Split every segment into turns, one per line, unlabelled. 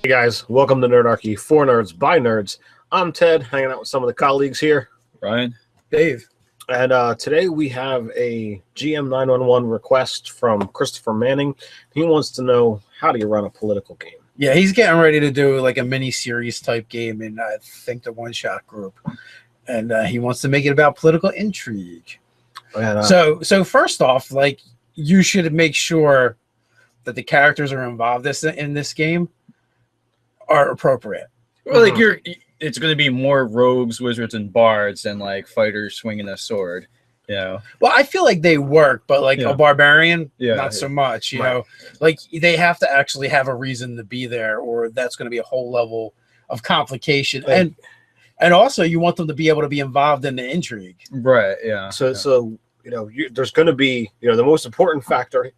Hey guys, welcome to Nerdarchy, for nerds, by nerds. I'm Ted, hanging out with some of the colleagues here.
Ryan.
Dave.
And today we have a GM 911 request from Christopher Manning. He wants to know, how do you run a political game?
Yeah, he's getting ready to do like a mini-series type game in, I think, the one-shot group. And he wants to make it about political intrigue.
And,
So first off, like, you should make sure that the characters are involved in this game are appropriate.
Well, like it's going to be more rogues, wizards, and bards than like fighters swinging a sword. You know.
Well, I feel like they work, but like a barbarian, not so much. You know, like they have to actually have a reason to be there, or that's going to be a whole level of complication. And also, you want them to be able to be involved in the intrigue.
Right. Yeah.
So you know, there's going to be, you know, the most important factor.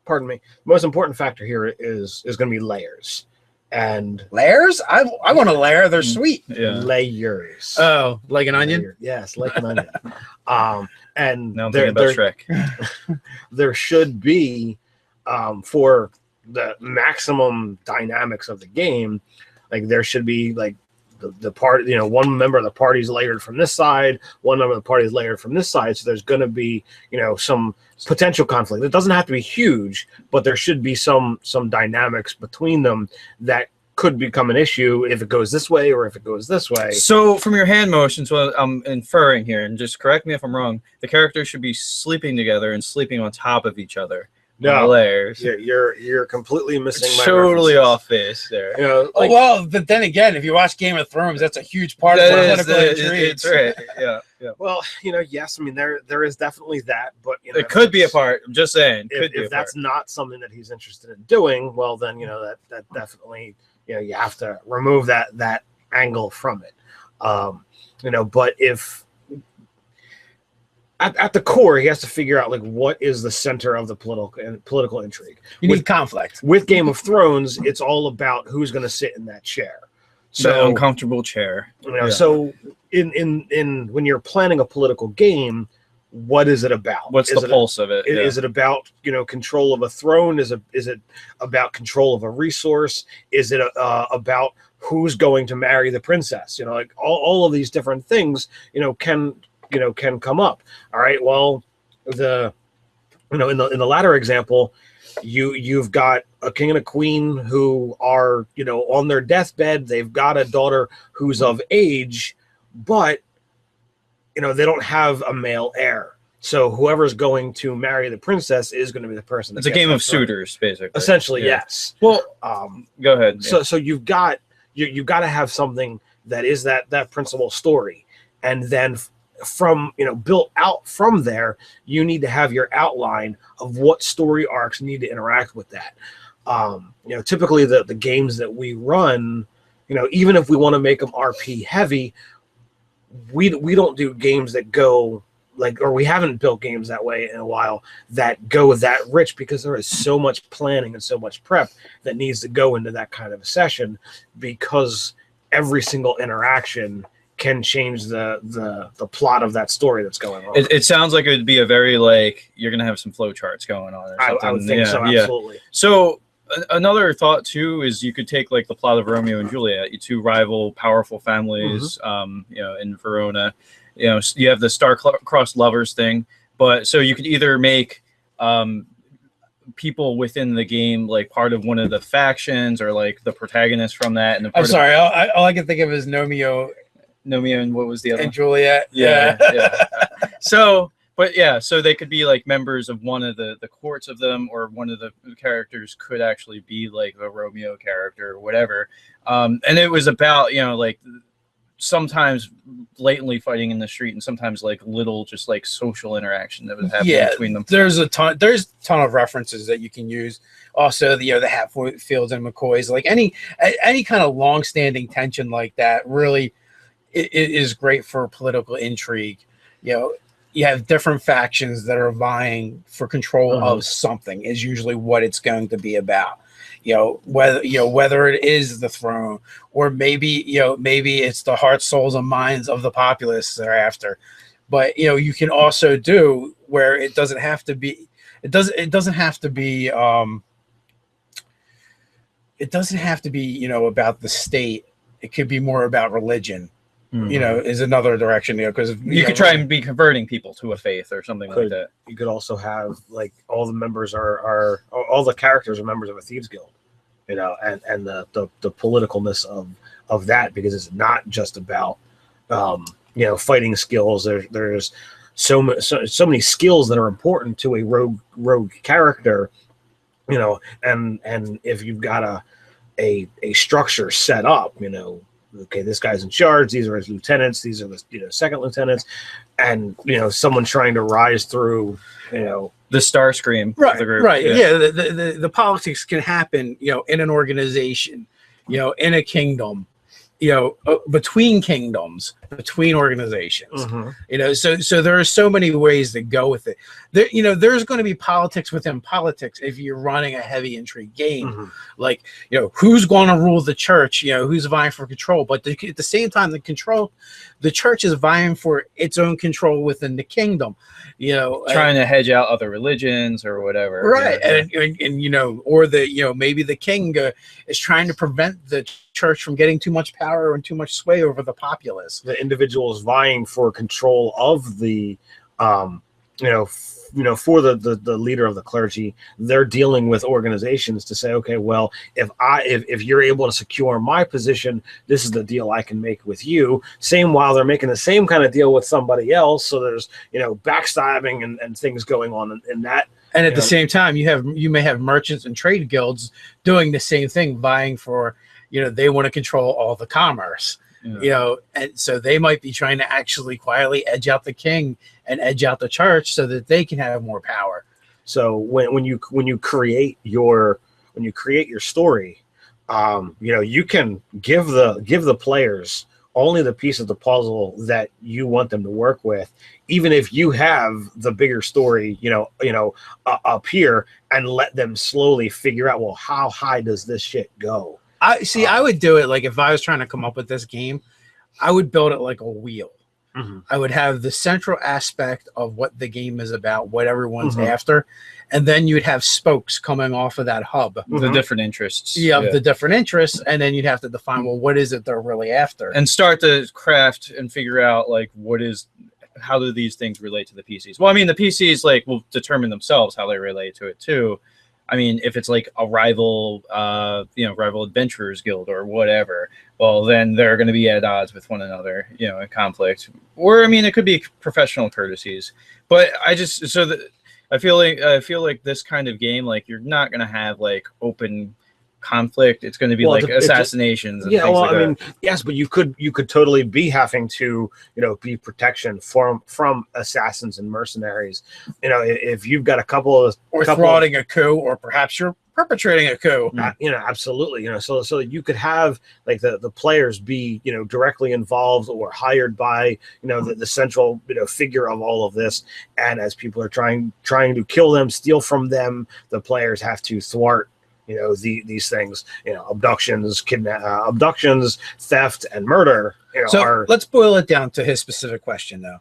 Pardon me. The most important factor here is going to be layers. And
layers? I want a layer. They're sweet.
Yeah.
Layers.
Oh, like an onion?
Yes, like an onion. And
now I'm thinking about Shrek.
There should be, for the maximum dynamics of the game, like there should be like the party, you know, one member of the party is layered from this side, one member of the party is layered from this side. So there's going to be, you know, some potential conflict. It doesn't have to be huge, but there should be some dynamics between them that could become an issue if it goes this way or if it goes this way.
So from your hand motions, what I'm inferring here, and just correct me if I'm wrong, the characters should be sleeping together and sleeping on top of each other.
No,
layers.
You're completely missing.
It's totally off base there.
You know, like,
well, but then again, if you watch Game of Thrones, that's a huge part of political intrigue.
It's right. Yeah.
Well, you know, yes, I mean there is definitely that, but you know,
it could be a part. I'm just saying.
If that's not something that he's interested in doing, well, then you know that definitely, you know, you have to remove that angle from it. You know, but if at the core, he has to figure out like what is the center of the political intrigue.
You need conflict.
With Game of Thrones, it's all about who's going to sit in that chair. So
the uncomfortable chair.
You know, so in when you're planning a political game, what is it about?
What's the pulse of it?
Is it about, you know, control of a throne? Is it about control of a resource? Is it about who's going to marry the princess? You know, like all of these different things, you know, can come up. All right. Well, in the latter example, you've got a king and a queen who are, you know, on their deathbed. They've got a daughter who's of age, but you know, they don't have a male heir. So whoever's going to marry the princess is going to be the person.
It's a game of suitors, basically.
Essentially, yes.
Well, go ahead.
So you've got to have something that is that principal story, and then from, you know, built out from there, you need to have your outline of what story arcs need to interact with that. You know, typically the games that we run, you know, even if we want to make them RP heavy, we don't do games that go like, or we haven't built games that way in a while that go that rich, because there is so much planning and so much prep that needs to go into that kind of a session, because every single interaction can change the plot of that story that's going on.
It sounds like it would be a very, like, you're going to have some flow charts going on or something.
I would think so, absolutely.
So another thought, too, is you could take, like, the plot of Romeo and Juliet, you two rival, powerful families, you know, in Verona. You know, you have the star-crossed lovers thing. But so you could either make people within the game like part of one of the factions, or like the protagonist from that. And
I'm sorry, all I can think of is Nomeo
and what was the other
and Juliet.
Yeah. So they could be like members of one of the courts of them, or one of the characters could actually be like the Romeo character or whatever. And it was about, you know, like sometimes blatantly fighting in the street, and sometimes like little just like social interaction that was happening between them.
There's a ton of references that you can use. Also, the Hatfields and McCoys, like any kind of long-standing tension like that, really it is great for political intrigue. You know, you have different factions that are vying for control of something is usually what it's going to be about. Whether it is the throne, or maybe it's the hearts, souls, and minds of the populace they're after. But you can also do where it doesn't have to be. It doesn't have to be it doesn't have to be, you know, about the state. It could be more about religion. You know, is another direction, you know, because
you could try and be converting people to a faith or something like that.
You could also have like all the members are all the characters are members of a thieves guild, you know, and the politicalness of that, because it's not just about you know, fighting skills. There's so many skills that are important to a rogue character, you know, and if you've got a structure set up, you know, okay, this guy's in charge, these are his lieutenants, these are the, you know, second lieutenants, and, you know, someone's trying to rise through, you know,
the Starscream
right,
of the group.
right, yeah. The politics can happen, you know, in an organization, you know, in a kingdom, you know, between kingdoms, between organizations, you know, so there are so many ways to go with it. There, you know, there's going to be politics within politics if you're running a heavy intrigue game, like, you know, who's going to rule the church, you know, who's vying for control, but at the same time, the church is vying for its own control within the kingdom, you know,
trying to hedge out other religions or whatever,
right? And you know, or the, you know, maybe the king is trying to prevent the church from getting too much power and too much sway over the populace.
The individuals vying for control of the you know, for the leader of the clergy, they're dealing with organizations to say, okay, well, if you're able to secure my position, this is the deal I can make with you. Same while they're making the same kind of deal with somebody else. So there's, you know, backstabbing and things going on in that.
And at the same time, you may have merchants and trade guilds doing the same thing, vying for, you know, they want to control all the commerce. You know, and so they might be trying to actually quietly edge out the king and edge out the church so that they can have more power.
So when you create your story, you know, you can give the players only the piece of the puzzle that you want them to work with, even if you have the bigger story, you know, up here, and let them slowly figure out, well, how high does this shit go?
I would do it like, if I was trying to come up with this game, I would build it like a wheel. I would have the central aspect of what the game is about, what everyone's after, and then you'd have spokes coming off of that hub.
The different interests.
The different interests, and then you'd have to define, well, what is it they're really after?
And start to craft and figure out, like, how do these things relate to the PCs? Well, I mean, the PCs, like, will determine themselves how they relate to it, too. I mean, if it's like a rival, you know, rival adventurers guild or whatever, well, then they're going to be at odds with one another, you know, in conflict. Or, I mean, it could be professional courtesies. But I feel like this kind of game, like, you're not going to have like open conflict. It's going to be like assassinations. And things like
I mean, yes, but you could totally be having to, you know, be protection from assassins and mercenaries. You know, if you've got a couple of
thwarting a coup, or perhaps you're perpetrating a coup.
You know, absolutely. You know, so you could have like the players be, you know, directly involved or hired by, you know, the central, you know, figure of all of this. And as people are trying to kill them, steal from them, the players have to thwart, you know, these things, you know, abductions, theft, and murder. You know,
so let's boil it down to his specific question, though.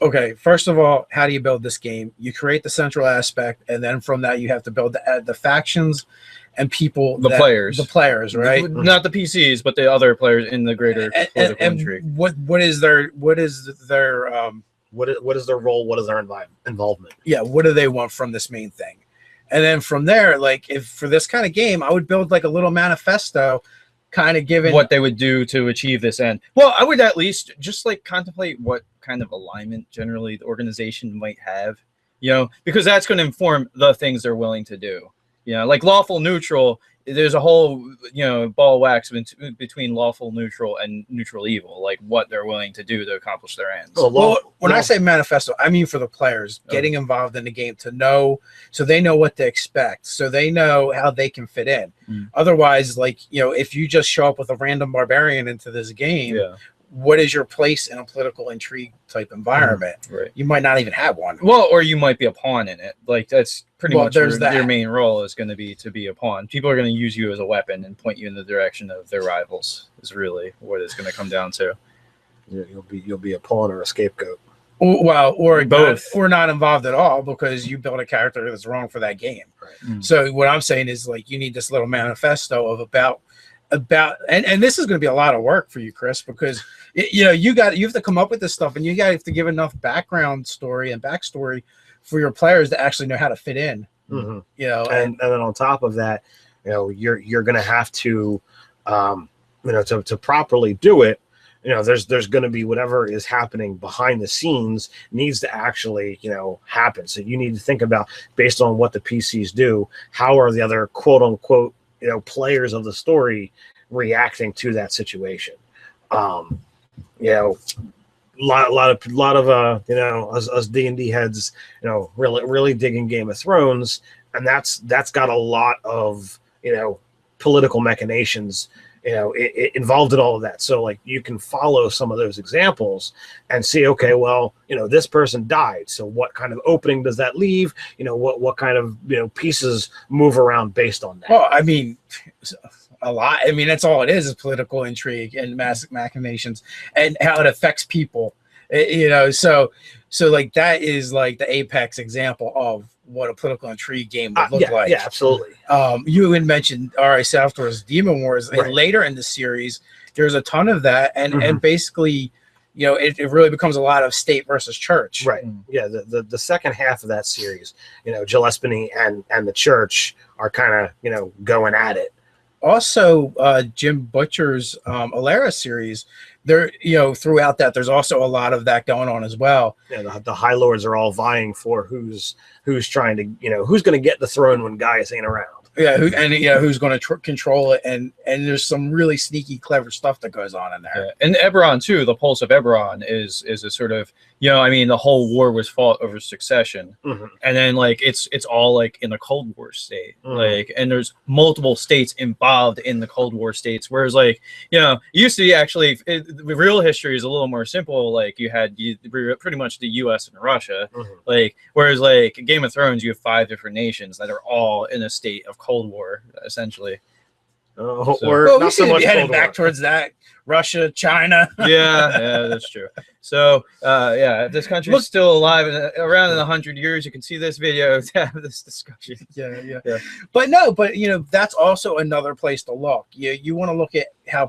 Okay, first of all, how do you build this game? You create the central aspect, and then from that, you have to build the factions and people. The players, right?
Not the PCs, but the other players in the greater political intrigue.
What is their
what is their role? What is their involvement?
Yeah, what do they want from this main thing? And then from there, like, if for this kind of game, I would build like a little manifesto, kind of giving
what they would do to achieve this end. Well, I would at least just like contemplate what kind of alignment generally the organization might have, you know, because that's going to inform the things they're willing to do. You know, like lawful neutral, there's a whole, you know, ball of wax between lawful neutral and neutral evil, like what they're willing to do to accomplish their ends.
Well, when I say manifesto, I mean for the players getting involved in the game to know, so they know what to expect, so they know how they can fit in. Otherwise, like, you know, if you just show up with a random barbarian into this game, what is your place in a political intrigue type environment?
Right.
You might not even have one.
Well, or you might be a pawn in it. Like, that's pretty much your main role is going to be a pawn. People are going to use you as a weapon and point you in the direction of their rivals, is really what it's going to come down to.
Yeah, you'll be a pawn or a scapegoat.
or
Both.
or not involved at all because you built a character that's wrong for that game.
Right.
So what I'm saying is like you need this little manifesto of about and this is going to be a lot of work for you, Chris, because you have to come up with this stuff and you have to give enough background story and backstory for your players to actually know how to fit in.
Mm-hmm.
And
then on top of that, you're going to have to to properly do it. There's going to be whatever is happening behind the scenes needs to actually happen. So you need to think about, based on what the PCs do, how are the other quote unquote players of the story reacting to that situation. Lot of us D&D heads really digging Game of Thrones, and that's got a lot of political machinations involved in all of that. So like you can follow some of those examples and see, okay, well, this person died. So what kind of opening does that leave? What kind of, pieces move around based on that?
Well, I mean, a lot. I mean, that's all it is political intrigue and massive machinations and how it affects people. So like that is like the apex example of what a political intrigue game would look like.
Yeah, absolutely.
You had mentioned RA Software's Demon Wars.
Right.
And later in the series, there's a ton of that, and basically, it really becomes a lot of state versus church.
Right. Yeah. The second half of that series, Gillespie and the church are kind of going at it.
Also, Jim Butcher's Alara series, there, throughout that, there's also a lot of that going on as well.
Yeah, the High Lords are all vying for who's trying to, who's going to get the throne when Gaius ain't around.
Yeah, who's going to control it, and there's some really sneaky, clever stuff that goes on in there.
Yeah. And Eberron too. The Pulse of Eberron is a sort of the whole war was fought over succession, and then like it's all like in the Cold War state, like, and there's multiple states involved in the Cold War states. Whereas like it used to be actually the real history is a little more simple. Like you had pretty much the U.S. and Russia, like whereas like Game of Thrones you have 5 different nations that are all in a state of Cold War, essentially.
Or not so much
headed back towards that. Russia, China.
yeah, that's true. So, if this country is still alive around in 100 years, you can see this video to have this discussion.
Yeah. But that's also another place to look. You want to look at how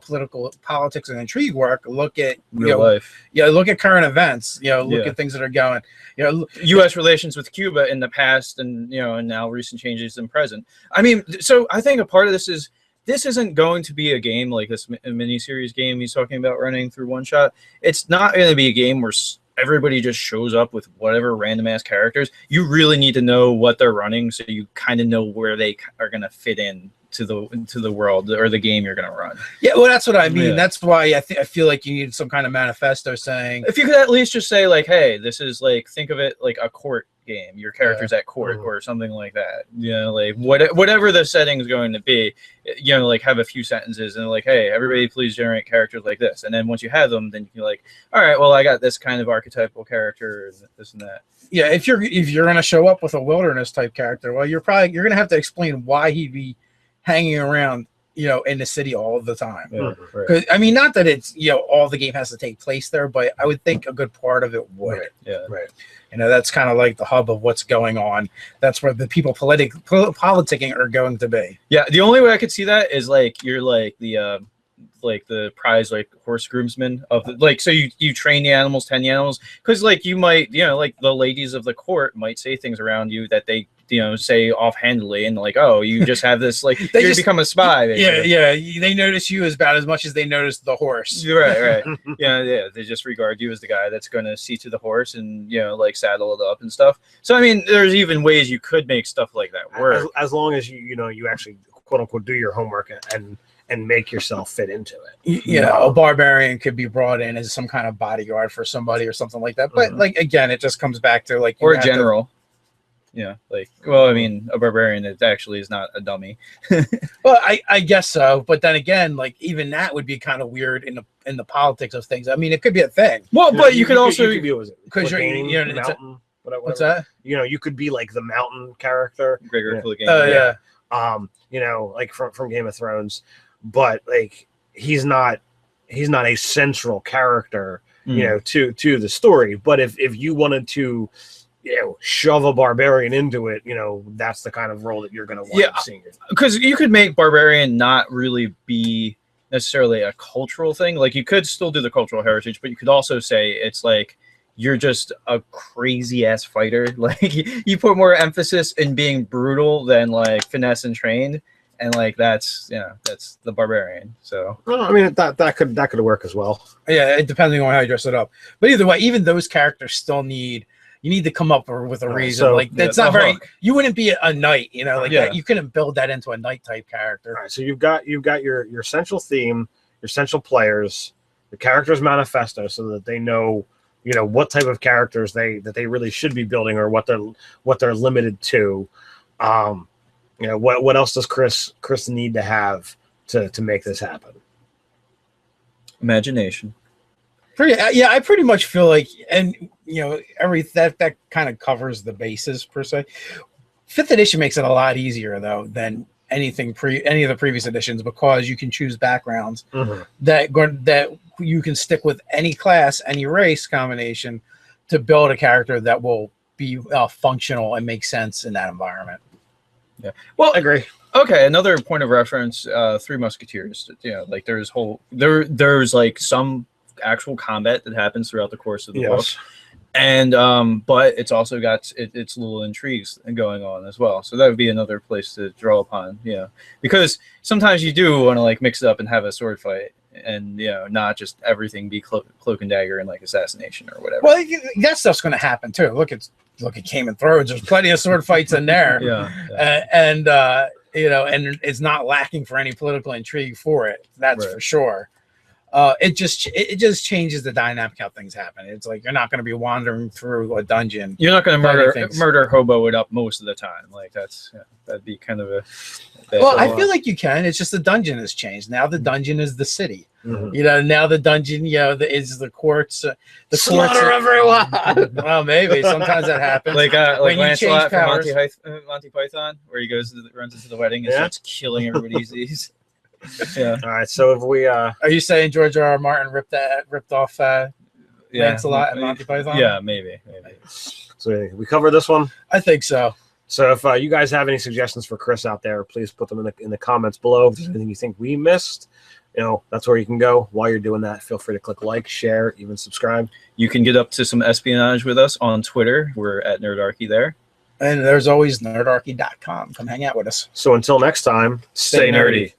politics and intrigue work. Look at
real life.
Yeah, look at current events. Look at things that are going.
U.S. relations with Cuba in the past, and and now recent changes in present. I mean, so I think a part of this is. This isn't going to be a game like this miniseries game he's talking about running through one shot. It's not going to be a game where everybody just shows up with whatever random ass characters. You really need to know what they're running so you kind of know where they are going to fit in to the world or the game you're going to run. Yeah,
well, that's what I mean. Yeah. That's why I feel like you need some kind of manifesto saying.
If you could at least just say like, hey, this is like, think of it like a court game. Your character's at court or something like that. Like whatever the setting is going to be, like have a few sentences and like, hey, everybody please generate characters like this. And then once you have them, then you can like, all right, well, I got this kind of archetypal character and this and that.
Yeah, if you're going to show up with a wilderness type character, well, you're going to have to explain why he'd be hanging around in the city all the time. Because I mean, not that it's all the game has to take place there, but I would think a good part of it would.
Right.
That's kind of like the hub of what's going on. That's where the people politicking are going to be.
Yeah, the only way I could see that is like you're like the prize like horse groomsman of so you train the animals, tend the animals, because like you might like the ladies of the court might say things around you that they say offhandedly, and like, oh, you just have this like you become a spy. Basically.
Yeah. They notice you about as much as they notice the horse.
Right. yeah. They just regard you as the guy that's going to see to the horse and like saddle it up and stuff. So I mean, there's even ways you could make stuff like that work
as long as you actually quote unquote do your homework and make yourself fit into it.
A barbarian could be brought in as some kind of bodyguard for somebody or something like that. But like again, it just comes back to like
or a general. Well, I mean, a barbarian actually is not a dummy.
Well, I guess so, but then again, like even that would be kind of weird in the politics of things. I mean, it could be a thing.
Well, but you could also
because you're
mountain.
What's that?
You could be like the mountain character.
Gregor Clegane.
Like from Game of Thrones, but like he's not a central character you know, to the story. But if you wanted to, you know, shove a barbarian into it, you know, that's the kind of role that you're going to wind up seeing.
Because you could make barbarian not really be necessarily a cultural thing. Like, you could still do the cultural heritage, but you could also say it's like you're just a crazy ass fighter. Like, you put more emphasis in being brutal than like finesse and trained, and like that's the barbarian. So
well, I mean, that could work as well.
Yeah, depending on how you dress it up. But either way, even those characters still need to come up with a reason.
So,
like, that's not very. You wouldn't be a knight, you know, like that. You couldn't build that into a knight type character.
All right, so you've got your central theme, your central players, the characters manifesto, so that they know, you know, what type of characters they really should be building, or what they're limited to. You know, what else does Chris need to have to make this happen?
Imagination.
Yeah, I pretty much feel like, and you know, that kind of covers the bases per se. 5th edition makes it a lot easier though than any of the previous editions, because you can choose backgrounds that you can stick with any class, any race combination to build a character that will be functional and make sense in that environment.
Yeah, well,
I agree.
Okay, another point of reference: Three Musketeers. You know, like there's like some actual combat that happens throughout the course of the book, and but it's also got its little intrigues going on as well. So that would be another place to draw upon. Yeah, because sometimes you do want to like mix it up and have a sword fight, and you know, not just everything be cloak and dagger and like assassination or whatever.
Well, that stuff's going to happen too. Look at Game of Thrones. There's plenty of sword fights in there. And you know, and it's not lacking for any political intrigue for it. That's for sure. It just changes the dynamic how things happen. It's like you're not going to be wandering through a dungeon.
You're not going to murder hobo it up most of the time. Like that'd be kind of a.
Well, I feel like you can. It's just the dungeon has changed. Now the dungeon is the city. You know, now the dungeon, you know, is the courts. The
Slaughter everyone.
Well, maybe sometimes that happens.
Like Lancelot from Monty Python, where he runs into the wedding and starts killing everybody's. Yeah.
All right. So if we
are you saying George R.R. Martin ripped off Lancelot and Monty Python?
Yeah, maybe.
So we covered this one.
I think so.
So if you guys have any suggestions for Chris out there, please put them in the comments below. If there's anything you think we missed, you know, that's where you can go. While you're doing that, feel free to click like, share, even subscribe.
You can get up to some espionage with us on Twitter. We're at Nerdarchy there.
And there's always nerdarchy.com. Come hang out with us.
So until next time, stay nerdy.